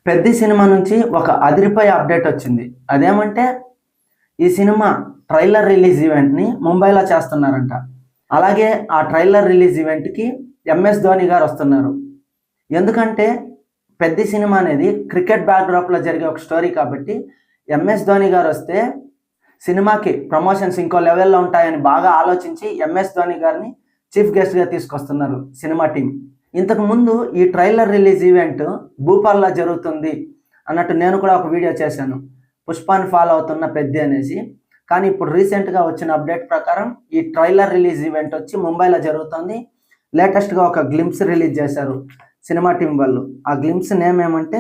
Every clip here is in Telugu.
పెద్ద సినిమా నుంచి ఒక అదిరిపోయే అప్డేట్ వచ్చింది. అదేమంటే ఈ సినిమా ట్రైలర్ రిలీజ్ ఈవెంట్ని ముంబైలో చేస్తున్నారంట. అలాగే ఆ ట్రైలర్ రిలీజ్ ఈవెంట్కి ఎంఎస్ ధోని గారు వస్తున్నారు. ఎందుకంటే పెద్ద సినిమా అనేది క్రికెట్ బ్యాక్డ్రాప్లో జరిగే ఒక స్టోరీ కాబట్టి ఎంఎస్ ధోని గారు వస్తే సినిమాకి ప్రమోషన్స్ ఇంకో లెవెల్లో ఉంటాయని బాగా ఆలోచించి ఎంఎస్ ధోని గారిని చీఫ్ గెస్ట్గా తీసుకొస్తున్నారు సినిమా టీం. ఇంతకుముందు ఈ ట్రైలర్ రిలీజ్ ఈవెంట్ భూపాల్లో జరుగుతుంది అన్నట్టు నేను కూడా ఒక వీడియో చేశాను, పుష్పాన్ని ఫాలో అవుతున్న పెద్ద అనేసి. కానీ ఇప్పుడు రీసెంట్గా వచ్చిన అప్డేట్ ప్రకారం ఈ ట్రైలర్ రిలీజ్ ఈవెంట్ వచ్చి ముంబైలో జరుగుతుంది. లేటెస్ట్గా ఒక గ్లింప్స్ రిలీజ్ చేశారు సినిమా టీం వాళ్ళు. ఆ గ్లింప్స్ నేమ్ ఏమంటే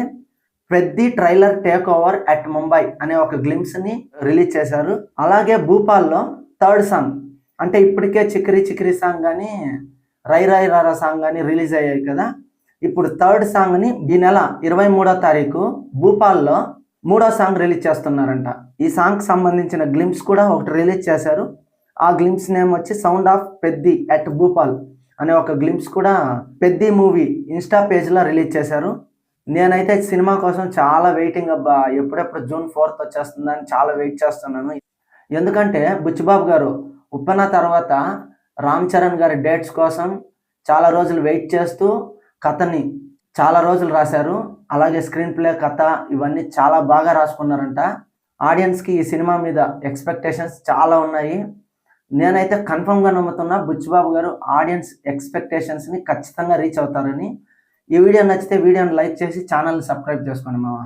Peddi trailer take over at Mumbai అనే ఒక గ్లింప్స్ని రిలీజ్ చేశారు. అలాగే భూపాల్లో థర్డ్ సాంగ్ అంటే ఇప్పటికే చిక్కిరి చిక్కిరి సాంగ్ కానీ రై రై రారా సాంగ్ కానీ రిలీజ్ అయ్యాయి కదా. ఇప్పుడు థర్డ్ సాంగ్ని ఈ నెల 23వ తారీఖు భూపాల్లో 3వ సాంగ్ రిలీజ్ చేస్తున్నారంట. ఈ సాంగ్కి సంబంధించిన గ్లింప్స్ కూడా ఒకటి రిలీజ్ చేశారు. ఆ గ్లింప్స్ నేమ్ వచ్చి sound of Peddi at Bhupal అనే ఒక గ్లింప్స్ కూడా పెద్ది మూవీ ఇన్స్టా పేజ్లో రిలీజ్ చేశారు. నేనైతే సినిమా కోసం చాలా వెయిటింగ్ అబ్బా, ఎప్పుడెప్పుడు జూన్ 4th వచ్చేస్తుందని చాలా వెయిట్ చేస్తున్నాను. ఎందుకంటే బుచ్చిబాబు గారు ఉప్పెన తర్వాత రామ్ చరణ్ గారి డేట్స్ కోసం చాలా రోజులు వెయిట్ చేస్తూ కథని చాలా రోజులు రాశారు. అలాగే స్క్రీన్ ప్లే, కథ ఇవన్నీ చాలా బాగా రాసుకున్నారంట. ఆడియన్స్కి ఈ సినిమా మీద ఎక్స్పెక్టేషన్స్ చాలా ఉన్నాయి. నేనైతే కన్ఫర్మ్గా నమ్ముతున్నా బుచ్చిబాబు గారు ఆడియన్స్ ఎక్స్పెక్టేషన్స్ని ఖచ్చితంగా రీచ్ అవుతారని. ఈ వీడియో నచ్చితే వీడియోని లైక్ చేసి ఛానల్ని సబ్స్క్రైబ్ చేసుకోండి మావా.